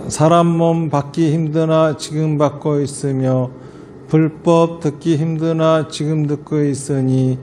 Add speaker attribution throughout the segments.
Speaker 1: 사람 몸 받기 힘드나 지금 받고 있으며 불법 듣기 힘드나 지금 듣고 있으니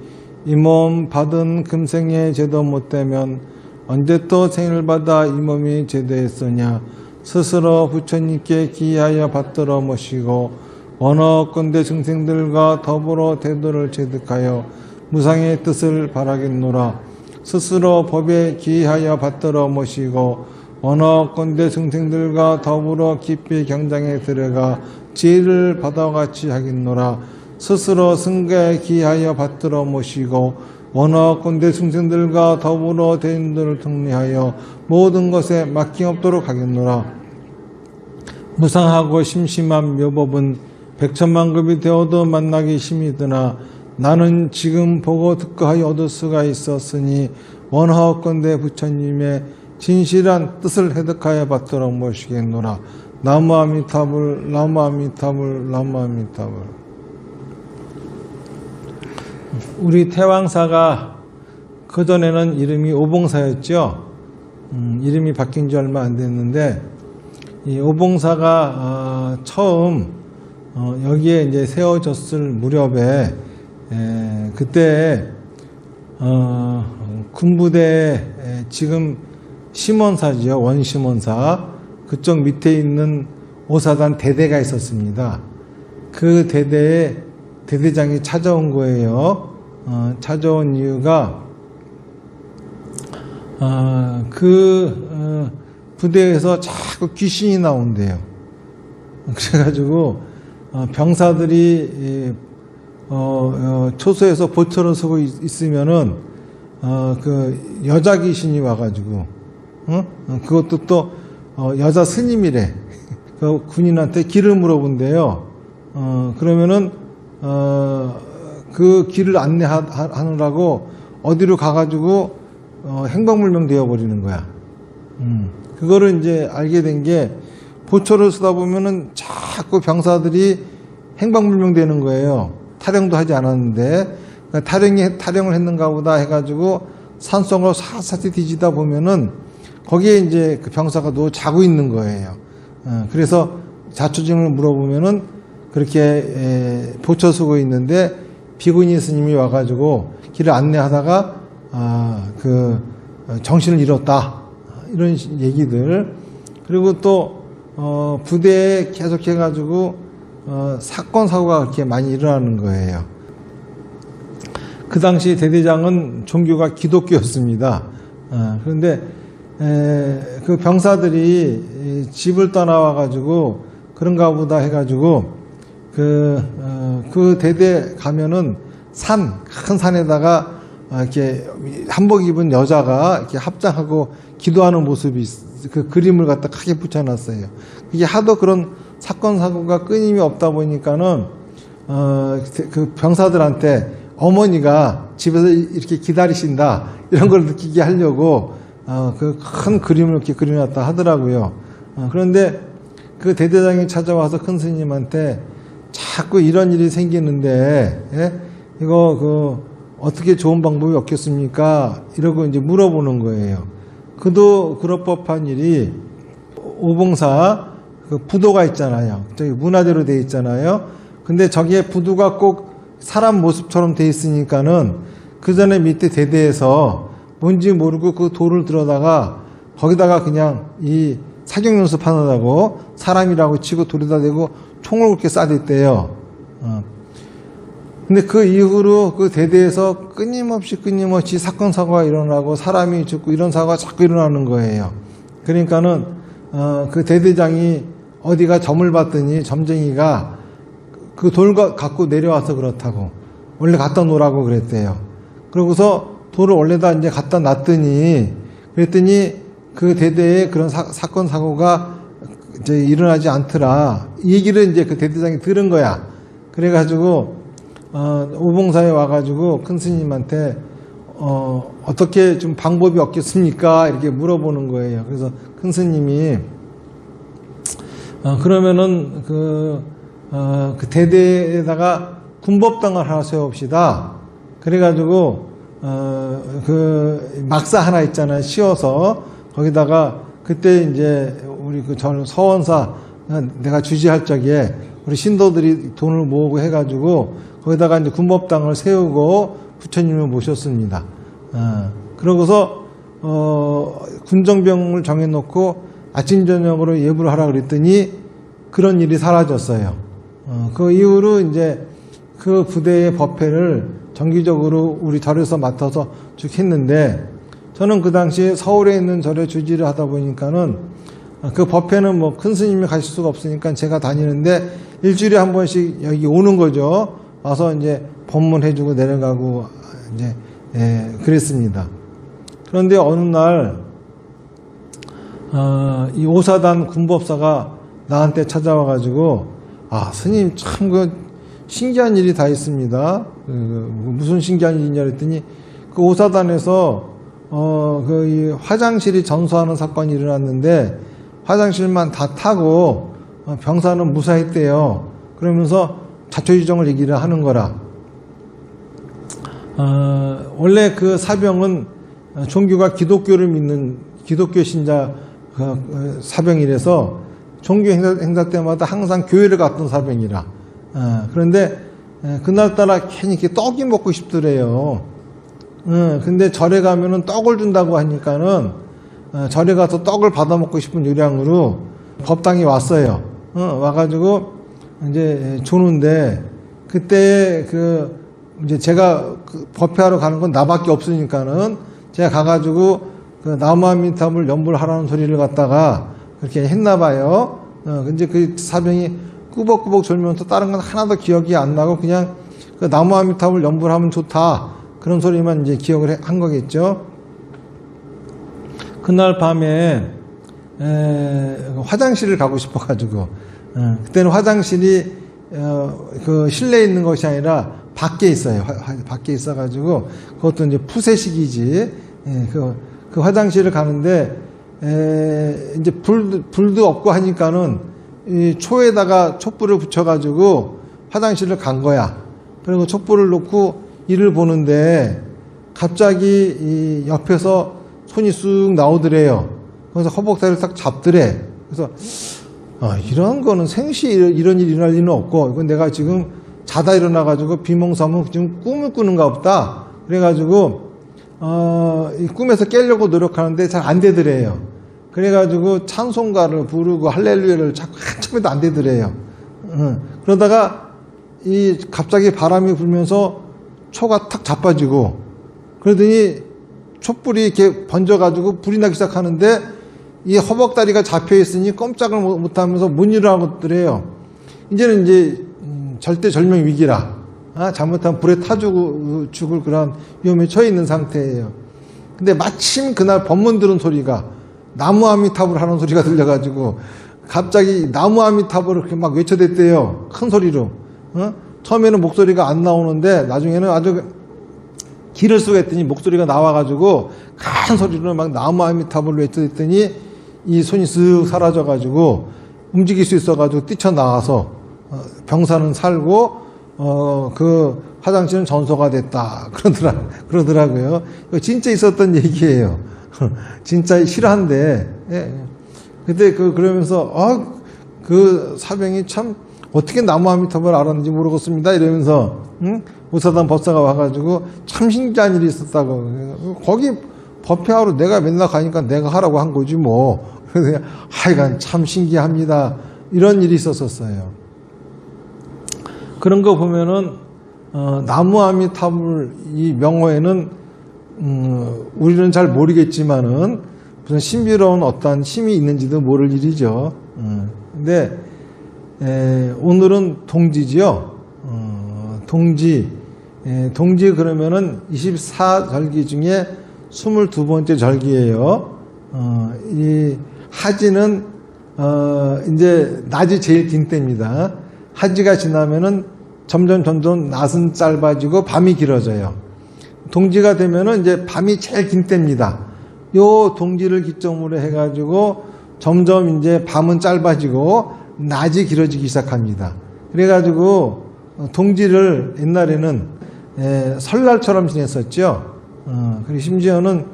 Speaker 1: 이 몸 받은 금생에 제도 못되면 언제 또 생을 받아 이 몸이 제도했으냐. 스스로 부처님께 기하여 받들어 모시고 원어건대 중생들과 더불어 대도를 제득하여 무상의 뜻을 바라겠노라. 스스로 법에 기하여 받들어 모시고 원어건대 중생들과 더불어 깊이 경장에 들어가 지혜를 받아같이 하겠노라. 스스로 승가에 기하여 받들어 모시고 원어건대 중생들과 더불어 대인들을 통리하여 모든 것에 막힘없도록 하겠노라. 무상하고 심심한 묘법은 백천만급이 되어도 만나기 힘이 드나 나는 지금 보고 듣고 하여 얻을 수가 있었으니 원하옵건대 부처님의 진실한 뜻을 해득하여 받도록 모시겠노라. 나무 아미타불, 나무 아미타불, 나무 아미타불. 우리 태왕사가 그전에는 이름이 오봉사였죠. 이름이 바뀐 지 얼마 안 됐는데, 이 오봉사가 처음 여기에 이제 세워졌을 무렵에 그때 군부대 지금 심원사지요, 원심원사 그쪽 밑에 있는 오사단 대대가 있었습니다. 그 대대에 대대장이 찾아온 거예요. 찾아온 이유가 부대에서 자꾸 귀신이 나온대요. 그래가지고 병사들이 초소에서 보초를 서고 있으면은 그 여자 귀신이 와가지고 그것도 또 여자 스님이래. 그 군인한테 길을 물어본대요. 그러면은 그 길을 안내하느라고 어디로 가가지고 행방불명 되어버리는 거야. 그거를 이제 알게 된 게 보초를 쓰다 보면은 자꾸 병사들이 행방불명 되는 거예요. 타령도 하지 않았는데 타령을 했는가 보다 해가지고 산속으로 사사히 뒤지다 보면은 거기에 이제 그 병사가 누워 자고 있는 거예요. 그래서 자초지종을 물어보면은 그렇게 보초 쓰고 있는데 비구니 스님이 와가지고 길을 안내하다가 그 정신을 잃었다, 이런 얘기들. 그리고 또 부대에 계속 해가지고 사건 사고가 그렇게 많이 일어나는 거예요. 그 당시 대대장은 종교가 기독교였습니다. 그런데 그 병사들이 집을 떠나와가지고 그런가 보다 해가지고 그 대대 가면은 큰 산에다가 이렇게 한복 입은 여자가 이렇게 합장하고 기도하는 모습이 그 그림을 갖다 크게 붙여놨어요. 이게 하도 그런 사건 사고가 끊임이 없다 보니까는 그 병사들한테 어머니가 집에서 이렇게 기다리신다, 이런 걸 느끼게 하려고 그 큰 그림을 이렇게 그려놨다 하더라고요. 그런데 그 대대장이 찾아와서 큰 스님한테 자꾸 이런 일이 생기는데 이거 어떻게 좋은 방법이 없겠습니까? 이러고 이제 물어보는 거예요. 그도 그럴 법한 일이 오봉사 그 부도가 있잖아요. 저기 문화재로 돼 있잖아요. 근데 저기에 부두가 꼭 사람 모습처럼 돼 있으니까는 그 전에 밑에 대대에서 뭔지 모르고 그 돌을 들어다가 거기다가 그냥 이 사격 연습하느라고 사람이라고 치고 돌에다 대고 총을 그렇게 쏴댔대요. 근데 그 이후로 그 대대에서 끊임없이 사건 사고가 일어나고 사람이 죽고 이런 사고가 자꾸 일어나는 거예요. 그러니까는 그 대대장이 어디가 점을 봤더니 점쟁이가 그 돌 갖고 내려와서 그렇다고, 원래 갖다 놓으라고 그랬대요. 그러고서 돌을 원래다 이제 갖다 놨더니, 그랬더니 그 대대에 그런 사건 사고가 이제 일어나지 않더라, 이 얘기를 이제 그 대대장이 들은 거야. 그래가지고 오봉사에 와가지고 큰 스님한테 어떻게 좀 방법이 없겠습니까? 이렇게 물어보는 거예요. 그래서 큰 스님이 그러면은 그 대대에다가 군법당을 하나 세웁시다. 그래가지고 그 막사 하나 있잖아요. 씌워서 거기다가 그때 이제 우리 그 전 서원사 내가 주지할 적에 우리 신도들이 돈을 모으고 해가지고 거기다가 이제 군법당을 세우고 부처님을 모셨습니다. 그러고서 군정병을 정해놓고 아침 저녁으로 예불을 하라 그랬더니 그런 일이 사라졌어요. 그 이후로 이제 그 부대의 법회를 정기적으로 우리 절에서 맡아서 쭉 했는데, 저는 그 당시에 서울에 있는 절에 주지를 하다 보니까는 그 법회는 뭐 큰 스님이 가실 수가 없으니까 제가 다니는데 일주일에 한 번씩 여기 오는 거죠. 와서 이제 법문해주고 내려가고 이제 그랬습니다. 그런데 어느 날 이 오사단 군법사가 나한테 찾아와가지고, 스님 참 그 신기한 일이 다 있습니다. 무슨 신기한 일이냐 그랬더니 그 오사단에서 이 화장실이 전소하는 사건이 일어났는데 화장실만 다 타고 병사는 무사했대요. 그러면서 자초지종을 얘기를 하는 거라. 원래 그 사병은 종교가 기독교를 믿는 기독교 신자 사병이라서 종교 행사 때마다 항상 교회를 갔던 사병이라. 그런데 그날따라 괜히 이렇게 떡이 먹고 싶더래요. 근데 절에 가면은 떡을 준다고 하니까는 절에 가서 떡을 받아 먹고 싶은 요량으로 법당이 왔어요. 와가지고 이제 조는데, 그때 이제 제가 법회하러 가는 건 나밖에 없으니까는 제가 가가지고 그 나무아미타불 연불 하라는 소리를 갖다가 그렇게 했나 봐요. 근데 그 사병이 꾸벅꾸벅 졸면서 다른 건 하나도 기억이 안 나고 그냥 그 나무아미타불 연불하면 좋다, 그런 소리만 이제 기억을 한 거겠죠. 그날 밤에 화장실을 가고 싶어가지고, 그때는 화장실이 그 실내에 있는 것이 아니라 밖에 있어요. 밖에 있어가지고 그것도 이제 푸세식이지. 그 화장실을 가는데 이제 불도 없고 하니까는 이 초에다가 촛불을 붙여가지고 화장실을 간 거야. 그리고 촛불을 놓고 이를 보는데 갑자기 이 옆에서 손이 쑥 나오더래요. 그래서 허벅다리를 딱 잡더래. 그래서 이런 거는 생시 이런 일이 일어날 리는 없고, 이건 내가 지금 자다 일어나가지고 비몽사몽 지금 꿈을 꾸는가 보다. 그래가지고 이 꿈에서 깨려고 노력하는데 잘 안 되더래요. 그래가지고 찬송가를 부르고 할렐루야를 자꾸 한참 해도 안 되더래요. 그러다가 갑자기 바람이 불면서 초가 탁 자빠지고, 그러더니 촛불이 이렇게 번져가지고 불이 나기 시작하는데 이 허벅다리가 잡혀있으니 꼼짝을 못하면서 못 일어나더래요. 이제는 이제 절대절명 위기라. 잘못하면 불에 타 죽을 그런 위험에 처해 있는 상태예요. 근데 마침 그날 법문 들은 소리가 나무아미타불 하는 소리가 들려가지고 갑자기 나무아미타불을 그렇게 막 외쳐댔대요. 큰 소리로. 처음에는 목소리가 안 나오는데 나중에는 아주 기를 쓰고 했더니 목소리가 나와가지고 큰 소리로 막 나무아미타불을 외쳐댔더니 이 손이 쓱 사라져가지고 움직일 수 있어가지고 뛰쳐나와서 병사는 살고 그 화장실은 전소가 됐다. 그러더라고요. 이거 진짜 있었던 얘기예요. 진짜 실화인데. 예. 그때 그러면서 그 사병이 참 어떻게 나무아미타불을 알았는지 모르겠습니다. 이러면서 오사단 법사가 와가지고 참 신기한 일이 있었다고. 거기 법회하러 내가 맨날 가니까 내가 하라고 한 거지 뭐. 그래서 하여간 참 신기합니다. 이런 일이 있었어요. 그런 거 보면은 나무아미타불 이 명호에는 우리는 잘 모르겠지만은 무슨 신비로운 어떤 힘이 있는지도 모를 일이죠. 근데 오늘은 동지지요. 동지 그러면은 24절기 중에 22번째 절기예요. 이 하지는 이제 낮이 제일 긴 때입니다. 하지가 지나면은 점점 낮은 짧아지고 밤이 길어져요. 동지가 되면은 이제 밤이 제일 긴 때입니다. 요 동지를 기점으로 해가지고 점점 이제 밤은 짧아지고 낮이 길어지기 시작합니다. 그래가지고 동지를 옛날에는 설날처럼 지냈었죠. 그리고 심지어는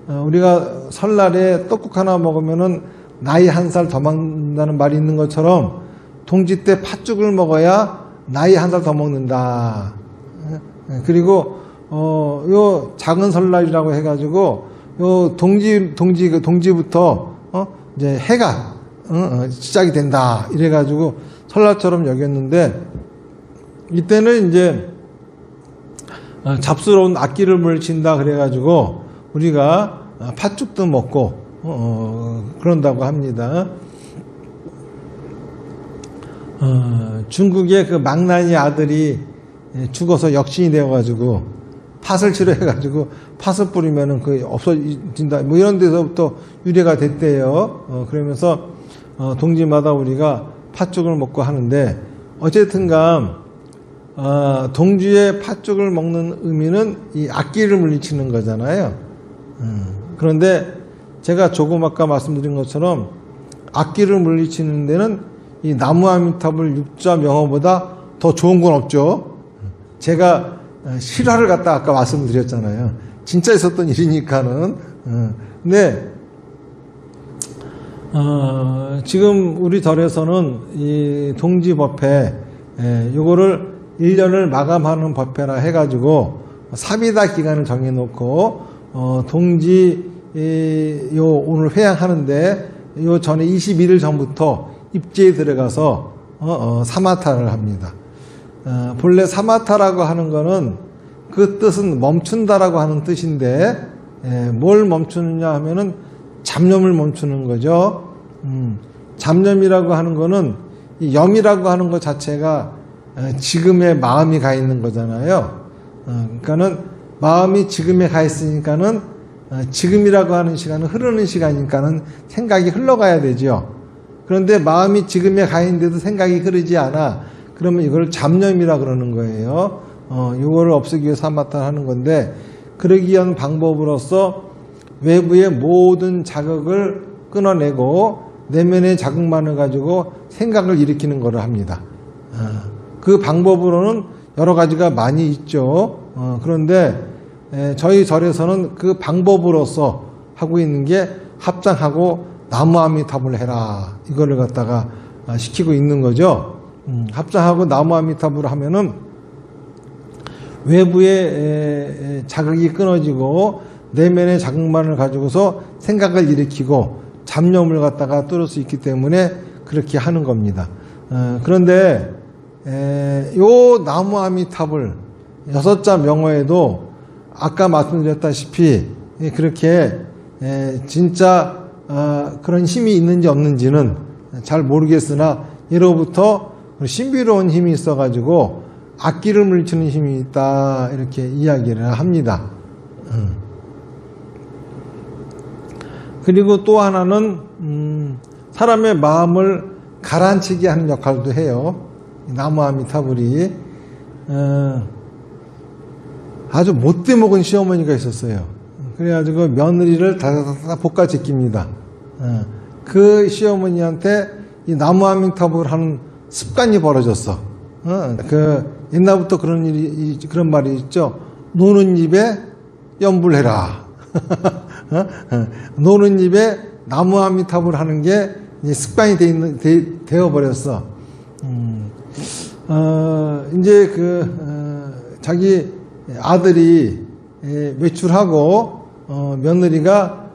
Speaker 1: 우리가 설날에 떡국 하나 먹으면은 나이 1살 더 먹는다는 말이 있는 것처럼 동지 때 팥죽을 먹어야 나이 1살 더 먹는다. 그리고 요 작은 설날이라고 해가지고 요 동지부터 이제 해가 시작이 된다. 이래가지고 설날처럼 여겼는데 이때는 이제 잡스러운 악기를 물친다 그래가지고 우리가 팥죽도 먹고 그런다고 합니다. 중국의 그 망나니 아들이 죽어서 역신이 되어가지고 팥을 치료해가지고 팥을 뿌리면은 그 없어진다. 뭐 이런 데서부터 유래가 됐대요. 그러면서 동지마다 우리가 팥죽을 먹고 하는데 어쨌든간 동지의 팥죽을 먹는 의미는 이 악기를 물리치는 거잖아요. 그런데 제가 조금 아까 말씀드린 것처럼 악기를 물리치는 데는 이 나무 아미타불 육자 명어보다 더 좋은 건 없죠. 제가 실화를 갖다 아까 말씀드렸잖아요. 진짜 있었던 일이니까는. 근데 지금 우리 절에서는 이 동지법회 요거를 1년을 마감하는 법회라 해가지고 사비다 기간을 정해놓고 동지 요 오늘 회양하는데 요 전에 21일 전부터 입지에 들어가서 사마타를 합니다. 본래 사마타라고 하는 거는 그 뜻은 멈춘다라고 하는 뜻인데 뭘 멈추느냐 하면은 잡념을 멈추는 거죠. 잡념이라고 하는 거는 이 염이라고 하는 것 자체가 지금의 마음이 가 있는 거잖아요. 그러니까는 마음이 지금에 가 있으니까는 지금이라고 하는 시간은 흐르는 시간이니까는 생각이 흘러가야 되죠. 그런데 마음이 지금에 가 있는데도 생각이 흐르지 않아. 그러면 이걸 잡념이라 그러는 거예요. 이거를 없애기 위해서 사마타를 하는 건데 그러기 위한 방법으로서 외부의 모든 자극을 끊어내고 내면의 자극만을 가지고 생각을 일으키는 것을 합니다. 그 방법으로는 여러 가지가 많이 있죠. 그런데 저희 절에서는 그 방법으로서 하고 있는 게 합장하고 나무 아미타불 해라. 이거를 갖다가 시키고 있는 거죠. 합장하고 나무 아미타불 하면은 외부의 자극이 끊어지고 내면의 자극만을 가지고서 생각을 일으키고 잡념을 갖다가 뚫을 수 있기 때문에 그렇게 하는 겁니다. 그런데 요 나무 아미타불 6자 명어에도 아까 말씀드렸다시피 그렇게 진짜 그런 힘이 있는지 없는지는 잘 모르겠으나 예로부터 신비로운 힘이 있어가지고 악기를 물리치는 힘이 있다 이렇게 이야기를 합니다. 그리고 또 하나는 사람의 마음을 가라앉히게 하는 역할도 해요. 나무 아미타불이 아주 못돼 먹은 시어머니가 있었어요. 그래가지고 며느리를 다다다다 볶아제낍니다. 그 시어머니한테 이 나무 아미타불 하는 습관이 벌어졌어. 그 옛날부터 그런 말이 있죠. 노는 입에 염불해라. 노는 입에 나무 아미타불 하는 게 습관이 되어 버렸어. 이제 자기 아들이 외출하고 며느리가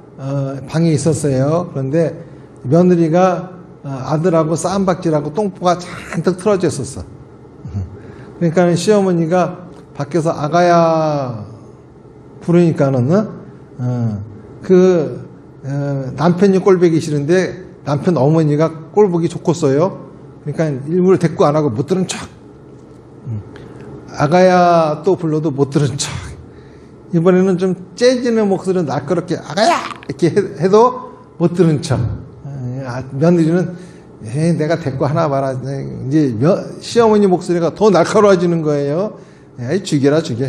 Speaker 1: 방에 있었어요. 그런데 며느리가 아들하고 싸움박질하고 똥꼬가 잔뜩 틀어져 있었어. 그러니까 시어머니가 밖에서 아가야 부르니까는 남편이 꼴보기 싫은데 남편 어머니가 꼴보기 좋겠어요. 그러니까 일부러 대꾸 안 하고 못 들은 척. 아가야 또 불러도 못 들은 척. 이번에는 좀 째지는 목소리로 날카롭게 아가야 이렇게 해도 못 들은 척. 며느리는 내가 대꾸 하나 봐라. 이제 시어머니 목소리가 더 날카로워지는 거예요. 에이 죽여라 죽여.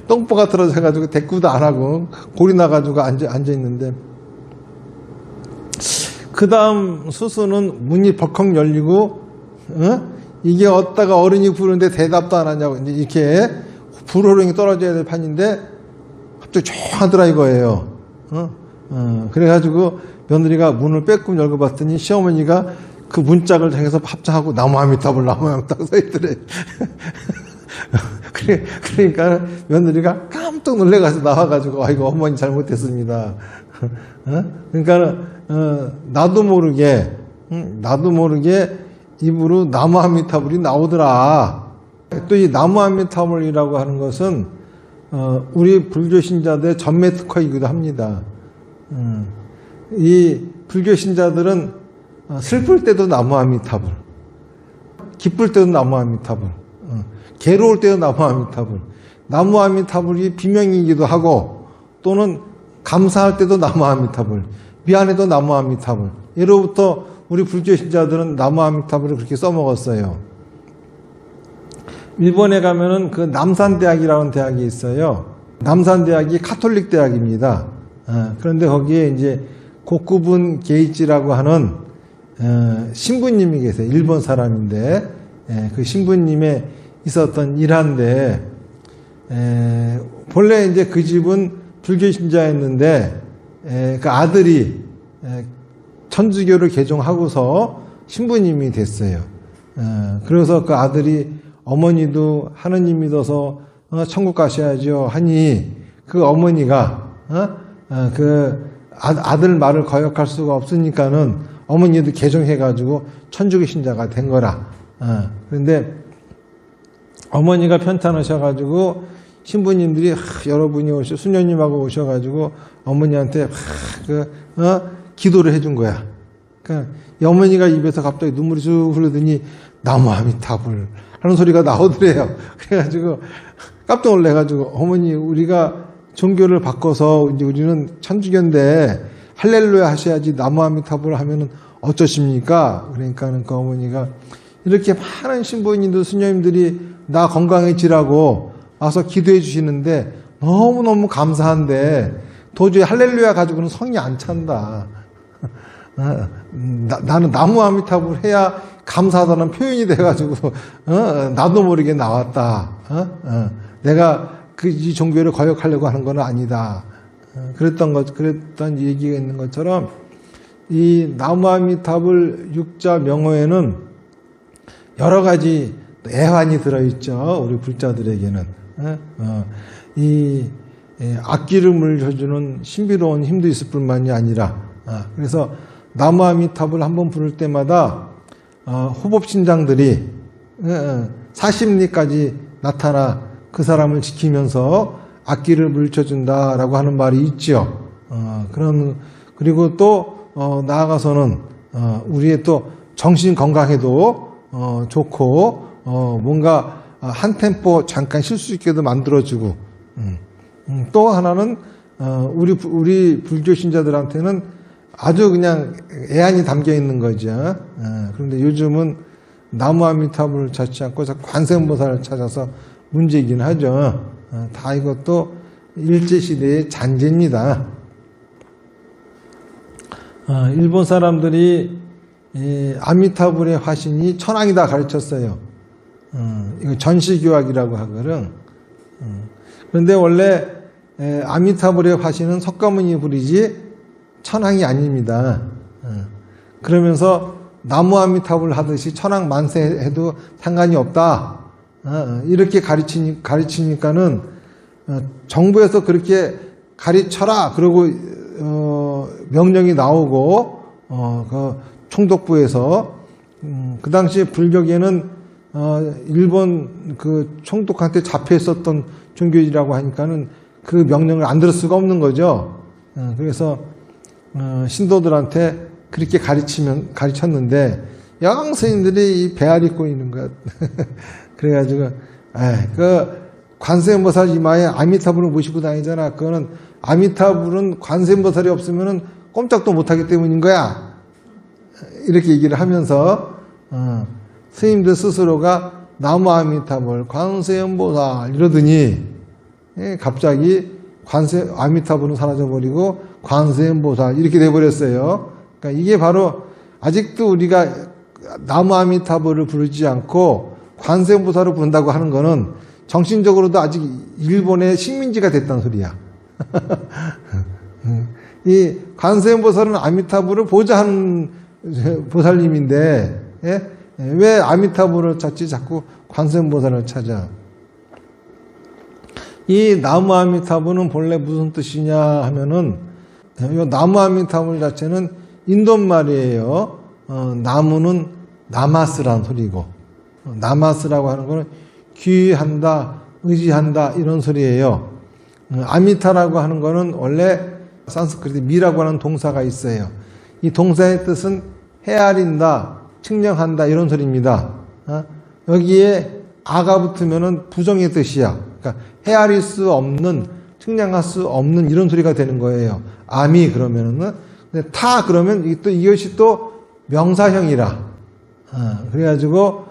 Speaker 1: 똥보가 틀어져가지고 대꾸도 안 하고 골이 나가지고 앉아 있는데 그 다음 수수는 문이 벌컥 열리고 이게 어디다가 어른이 부르는데 대답도 안 하냐고 이제 이렇게 불호령이 떨어져야 될 판인데 조용하더라 이거예요. 그래가지고 며느리가 문을 빼끔 열고 봤더니 시어머니가 그 문짝을 향해서 합장하고 나무 아미타불 써있더래. 그러니까 며느리가 깜짝 놀래가서 나와가지고 이거 어머니 잘못했습니다. 그러니까 나도 모르게 입으로 나무 아미타불이 나오더라. 또 이 나무 아미타불이라고 하는 것은 우리 불교 신자들의 전매 특허이기도 합니다. 이 불교 신자들은 슬플 때도 나무 아미타불, 기쁠 때도 나무 아미타불, 괴로울 때도 나무 아미타불, 나무 아미타불이 비명이기도 하고 또는 감사할 때도 나무 아미타불, 미안해도 나무 아미타불. 예로부터 우리 불교 신자들은 나무 아미타불을 그렇게 써먹었어요. 일본에 가면은 그 남산대학이라는 대학이 있어요. 남산대학이 카톨릭 대학입니다. 그런데 거기에 이제 고쿠분 게이지라고 하는 신부님이 계세요. 일본 사람인데 그 신부님의 있었던 일화인데 본래 이제 그 집은 불교 신자였는데 그 아들이 천주교를 개종하고서 신부님이 됐어요. 그래서 그 아들이 어머니도 하느님 믿어서 천국 가셔야죠 하니 그 어머니가 그 아들 말을 거역할 수가 없으니까는 어머니도 개종해가지고 천주교 신자가 된 거라. 그런데 어머니가 편찮으셔가지고 신부님들이 여러분이 수녀님하고 오셔가지고 어머니한테 기도를 해준 거야. 그러니까 어머니가 입에서 갑자기 눈물이 쭉 흐르더니 나무 아미타불 하는 소리가 나오더래요. 그래가지고 깜짝 놀래가지고 어머니 우리가 종교를 바꿔서 이제 우리는 천주교인데 할렐루야 하셔야지 나무 아미타불 하면은 어쩌십니까? 그러니까는 그 어머니가 이렇게 많은 신부님들 수녀님들이 나 건강해지라고 와서 기도해 주시는데 너무너무 감사한데 도저히 할렐루야 가지고는 성이 안 찬다. 나는 나무 아미타불 해야 감사하다는 표현이 돼가지고 나도 모르게 나왔다. 내가 이 종교를 거역하려고 하는 건 아니다. 그랬던 얘기가 있는 것처럼 이 나무 아미타불 육자 명호에는 여러 가지 애환이 들어있죠. 우리 불자들에게는 이 악기를 물려주는 신비로운 힘도 있을 뿐만이 아니라 그래서 나무 아미타불 한번 부를 때마다 호법신장들이 40리까지 나타나 그 사람을 지키면서 악기를 물려준다라고 하는 말이 있죠. 그리고 또 나아가서는 우리의 또 정신 건강에도 좋고 뭔가 한 템포 잠깐 쉴 수 있게도 만들어주고 또 하나는 우리 불교 신자들한테는 아주 그냥 애안이 담겨 있는 거죠. 그런데 요즘은 나무 아미타불을 찾지 않고 관세음보살을 찾아서 문제이긴 하죠. 다 이것도 일제시대의 잔재입니다. 일본 사람들이 아미타불의 화신이 천왕이다 가르쳤어요. 이거 전시교학이라고 하거든. 그런데 원래 아미타불의 화신은 석가모니 불이지 천왕이 아닙니다. 그러면서 나무 아미타불 하듯이 천왕 만세 해도 상관이 없다. 이렇게 가르치니까는 정부에서 그렇게 가르쳐라. 그러고 명령이 나오고 그 총독부에서 그 당시에 불교계는 일본 그 총독한테 잡혀 있었던 종교이라고 하니까는 그 명령을 안 들을 수가 없는 거죠. 그래서 신도들한테 그렇게 가르쳤는데 여강 스님들이 이 배알이 꼬이는 것. 그래가지고 그 관세음보살 이마에 아미타불을 모시고 다니잖아. 그거는 아미타불은 관세음보살이 없으면은 꼼짝도 못하기 때문인 거야. 이렇게 얘기를 하면서 스님들 스스로가 나무 아미타불, 관세음보살 이러더니 갑자기 아미타불은 사라져버리고 관세음보살 이렇게 돼버렸어요. 그러니까 이게 바로 아직도 우리가 나무 아미타불을 부르지 않고 관세음보살을 부른다고 하는 거는 정신적으로도 아직 일본의 식민지가 됐다는 소리야. 이 관세음보살은 아미타불을 보좌하는 보살님인데, 예? 왜 아미타불을 찾지 자꾸 관세음보살을 찾아? 이 나무 아미타불은 본래 무슨 뜻이냐 하면은, 이 나무 아미타불 자체는 인도말이에요. 나무는 나마스란 소리고, 나마스라고 하는 거는 귀한다, 의지한다 이런 소리예요. 아미타라고 하는 거는 원래 산스크리트 미라고 하는 동사가 있어요. 이 동사의 뜻은 헤아린다, 측량한다 이런 소리입니다. 여기에 아가 붙으면은 부정의 뜻이야. 그러니까 헤아릴 수 없는, 측량할 수 없는 이런 소리가 되는 거예요. 아미 그러면은. 근데 타 그러면 이것이 또 명사형이라. 그래가지고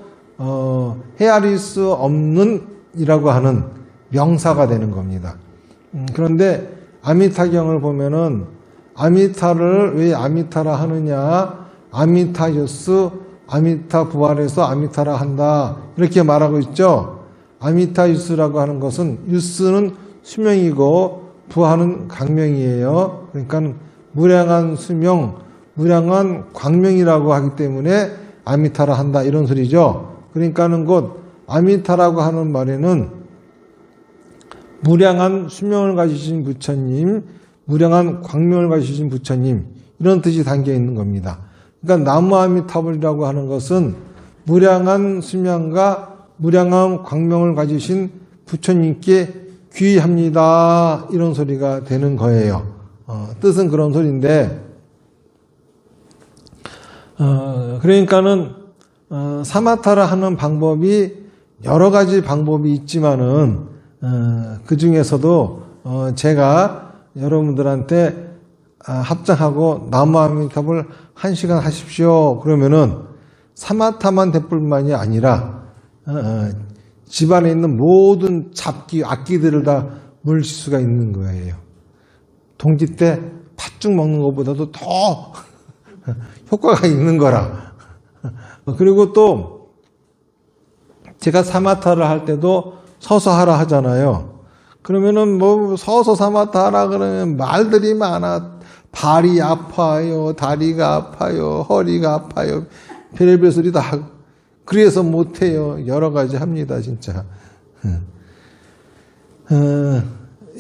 Speaker 1: 헤아릴 수 없는 이라고 하는 명사가 되는 겁니다. 그런데 아미타경을 보면은 아미타를 왜 아미타라 하느냐, 아미타유스, 아미타 부활해서 아미타라 한다 이렇게 말하고 있죠. 아미타유스라고 하는 것은 유스는 수명이고 부활은 광명이에요. 그러니까 무량한 수명, 무량한 광명이라고 하기 때문에 아미타라 한다 이런 소리죠. 그러니까는 곧 아미타라고 하는 말에는 무량한 수명을 가지신 부처님, 무량한 광명을 가지신 부처님 이런 뜻이 담겨 있는 겁니다. 그러니까 나무 아미타불이라고 하는 것은 무량한 수명과 무량한 광명을 가지신 부처님께 귀합니다 이런 소리가 되는 거예요. 뜻은 그런 소리인데, 그러니까는 사마타라 하는 방법이 여러 가지 방법이 있지만은 그 중에서도 제가 여러분들한테 합장하고 나무 아미타불 1시간 하십시오 그러면은 사마타만 될 뿐만이 아니라 집안에 있는 모든 잡기, 악기들을 다 물릴 수가 있는 거예요. 동지 때 팥죽 먹는 것보다도 더 효과가 있는 거라. 그리고 또 제가 사마타를 할 때도 서서 하라 하잖아요. 그러면은 뭐 서서 사마타 하라 그러면 말들이 많아. 발이 아파요, 다리가 아파요, 허리가 아파요, 별의별 소리 다 하고. 그래서 못해요. 여러 가지 합니다, 진짜.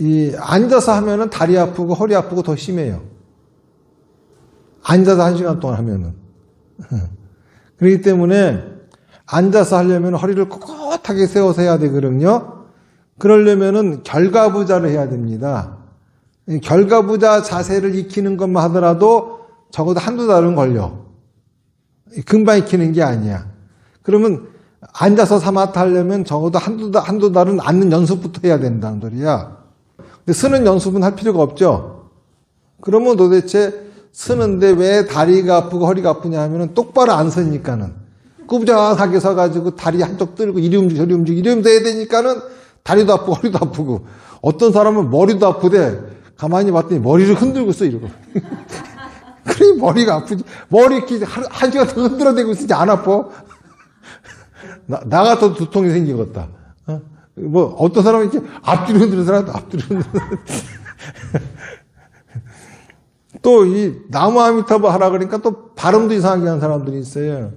Speaker 1: 이 앉아서 하면은 다리 아프고 허리 아프고 더 심해요. 앉아서 1시간 동안 하면은. 그렇기 때문에 앉아서 하려면 허리를 꼿꼿하게 세워서 해야 되거든요. 그러려면은 결가부자를 해야 됩니다. 결가부자 자세를 익히는 것만 하더라도 적어도 한두 달은 걸려. 금방 익히는 게 아니야. 그러면 앉아서 사마타 하려면 적어도 한두 달은 앉는 연습부터 해야 된다는 소리야. 근데 쓰는 연습은 할 필요가 없죠. 그러면 도대체 쓰는데 왜 다리가 아프고 허리가 아프냐 하면은 똑바로 안 서니까는. 꾸부정하게 서가지고 다리 한쪽 들고 이리 움직이고 저리 움직이고 이러면서 해야 되니까는 다리도 아프고 허리도 아프고, 어떤 사람은 머리도 아프대. 가만히 봤더니 머리를 흔들고 있어 이러고. 그래 머리가 아프지. 머리 이렇게 1시간 더 흔들어대고 있으니 안 아파? 나 같아도 두통이 생기겠다. 뭐 어떤 사람은 이렇게 앞뒤로 흔드는 사람도 앞뒤로 흔드는. 또 이 나무 아미타불 하라 그러니까 또 발음도 이상하게 하는 사람들이 있어요.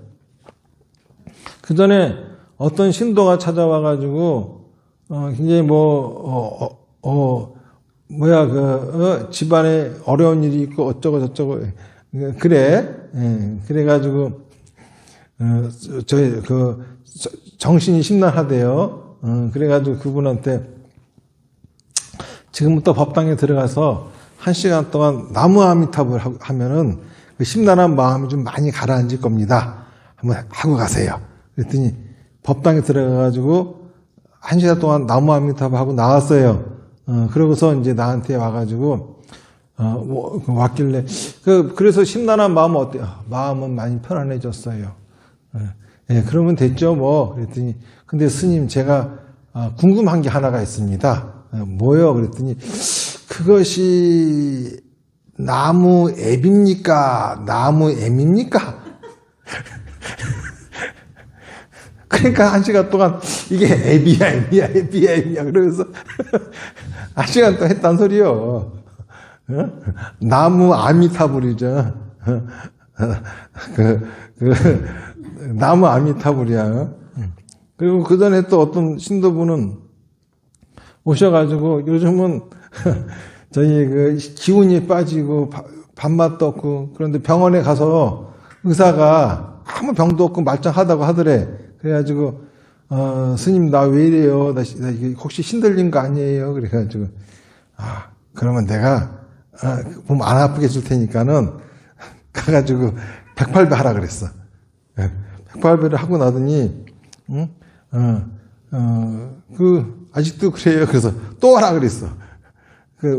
Speaker 1: 그 전에 어떤 신도가 찾아와가지고 굉장히 집안에 어려운 일이 있고 어쩌고 저쩌고 그래. 그래가지고 정신이 심란하대요. 그래가지고 그분한테 지금부터 법당에 들어가서 1시간 동안 나무 아미타불 하면은 그 심란한 마음이 좀 많이 가라앉을 겁니다. 한번 하고 가세요. 그랬더니 법당에 들어가가지고 1시간 동안 나무 아미타불 하고 나왔어요. 그러고서 이제 나한테 와가지고 왔길래 그래서 심란한 마음은 어때요? 마음은 많이 편안해졌어요. 그러면 됐죠 뭐. 그랬더니 근데 스님 제가 궁금한 게 하나가 있습니다. 뭐요? 그랬더니 그것이 나무 앱입니까? 나무 앱입니까? 그러니까 1시간 동안 이게 앱이야 그러면서 아시간 또 했단 소리요. 어? 나무 아미타불이죠. 나무 아미타불이야. 그리고 그 전에 또 어떤 신도분은 오셔가지고 요즘은 저희 기운이 빠지고 밥맛도 없고 그런데 병원에 가서 의사가 아무 병도 없고 말짱하다고 하더래. 그래가지고 스님 나 왜 이래요? 나 이게 혹시 신들린 거 아니에요? 그래가지고 그러면 내가 몸 안 아프게 해줄 테니까는 가가지고 108배 하라 그랬어. 108배를 하고 나더니 아직도 그래요. 그래서 또 하라 그랬어.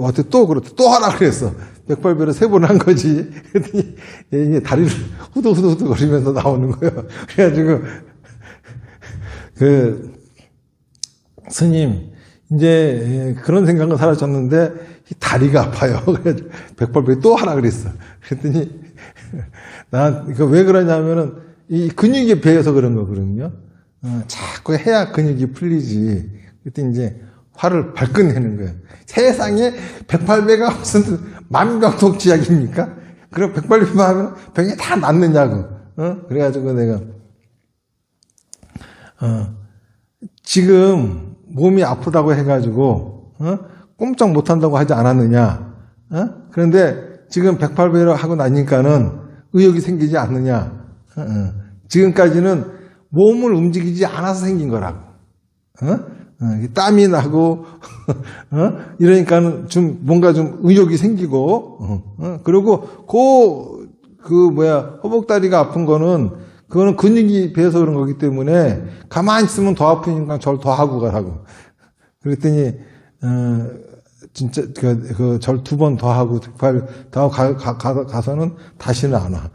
Speaker 1: 어떻게 또 하라 그랬어. 108배를 3번 한 거지. 그랬더니 이게 다리를 후두후두 거리면서 나오는 거예요. 그래가지고 스님 이제 그런 생각은 사라졌는데 다리가 아파요. 그래가지고 108배 또 하라 그랬어. 그랬더니 난 이거 왜 그러냐면은 이 근육에 배여서 그런 거거든요. 자꾸 해야 근육이 풀리지. 그때 이제 화를 발끈 내는 거예요. 세상에 108배가 무슨 만병통치약입니까? 그럼 108배만 하면 병이 다 낫느냐고. 그래가지고 내가 지금 몸이 아프다고 해가지고 꼼짝 못한다고 하지 않았느냐. 그런데 지금 108배를 하고 나니까는 의욕이 생기지 않느냐. 지금까지는 몸을 움직이지 않아서 생긴 거라고. 땀이 나고, 이러니까는 좀 뭔가 좀 의욕이 생기고, 그리고 허벅다리가 아픈 그거는 근육이 배어서 그런 거기 때문에 가만히 있으면 더 아프니까 절 더 하고 가라고. 그랬더니, 진짜, 절 2번 더 하고, 더 가서는 다시는 안 와.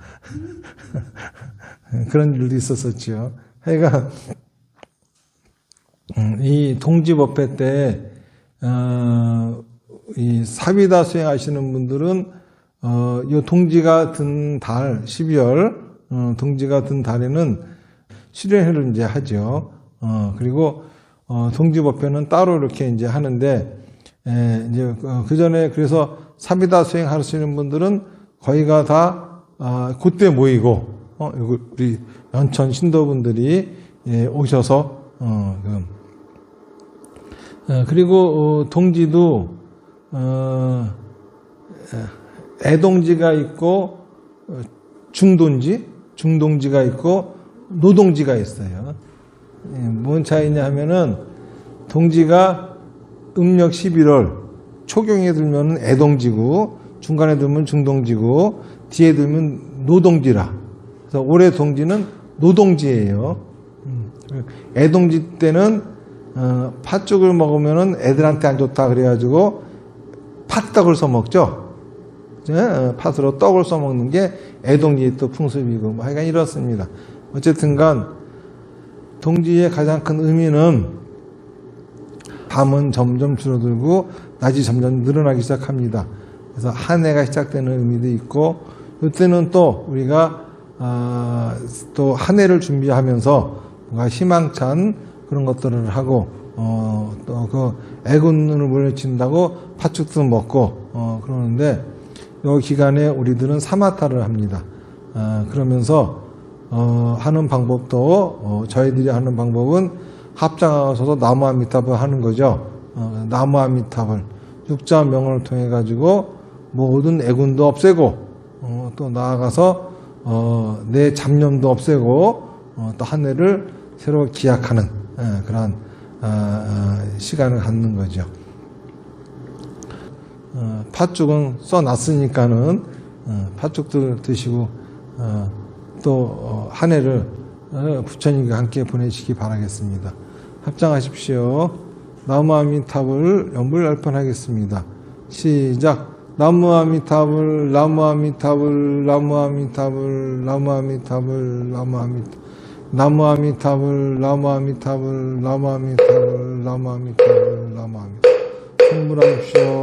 Speaker 1: 그런 일도 있었었죠. 하여간, 이 동지법회 때, 이 사비다 수행하시는 분들은, 요 동지가 든 달, 12월, 동지가 든 달에는 수련회를 이제 하죠. 그리고, 동지법회는 따로 이렇게 이제 하는데, 이제 그 전에 그래서 사비다 수행하시는 분들은 거의가 다, 그때 모이고, 우리 연천 신도분들이 오셔서, 그리고 동지도 애동지가 있고 중동지가 있고 노동지가 있어요. 뭔 차이냐 하면은 동지가 음력 11월 초경에 들면 애동지고 중간에 들면 중동지고 뒤에 들면 노동지라. 그래서 올해 동지는 노동지예요. 애동지 때는 팥죽을 먹으면은 애들한테 안 좋다 그래가지고 팥떡을 써먹죠. 팥으로 떡을 써먹는 게 애동지의 또 풍습이고 뭐 하여간 이렇습니다. 어쨌든간 동지의 가장 큰 의미는 밤은 점점 줄어들고 낮이 점점 늘어나기 시작합니다. 그래서 한 해가 시작되는 의미도 있고 이때는 또 우리가 또 한 해를 준비하면서 뭔가 희망찬 그런 것들을 하고 또 그 애군을 물리친다고 팥죽도 먹고 그러는데 이 기간에 우리들은 사마타를 합니다. 그러면서 하는 방법도 저희들이 하는 방법은 합장하셔서 나무아미타불 하는 거죠. 나무아미타불 육자 명언을 통해 가지고 모든 애군도 없애고 또 나아가서 내 잡념도 없애고 또 한 해를 새로 기약하는 그러한 시간을 갖는 거죠. 팥죽은 써놨으니까는 팥죽도 드시고 또 한 해를 부처님과 함께 보내시기 바라겠습니다. 합장하십시오. 나무아미타불 연불열판하겠습니다. 시작. 나무아미타불 나무아미타불 나무아미타불 나무아미타불 나무아미타불 나무아미타불 나무아미타불 나무아미타불 나무아미타불 나무아미타불 충분하십시오.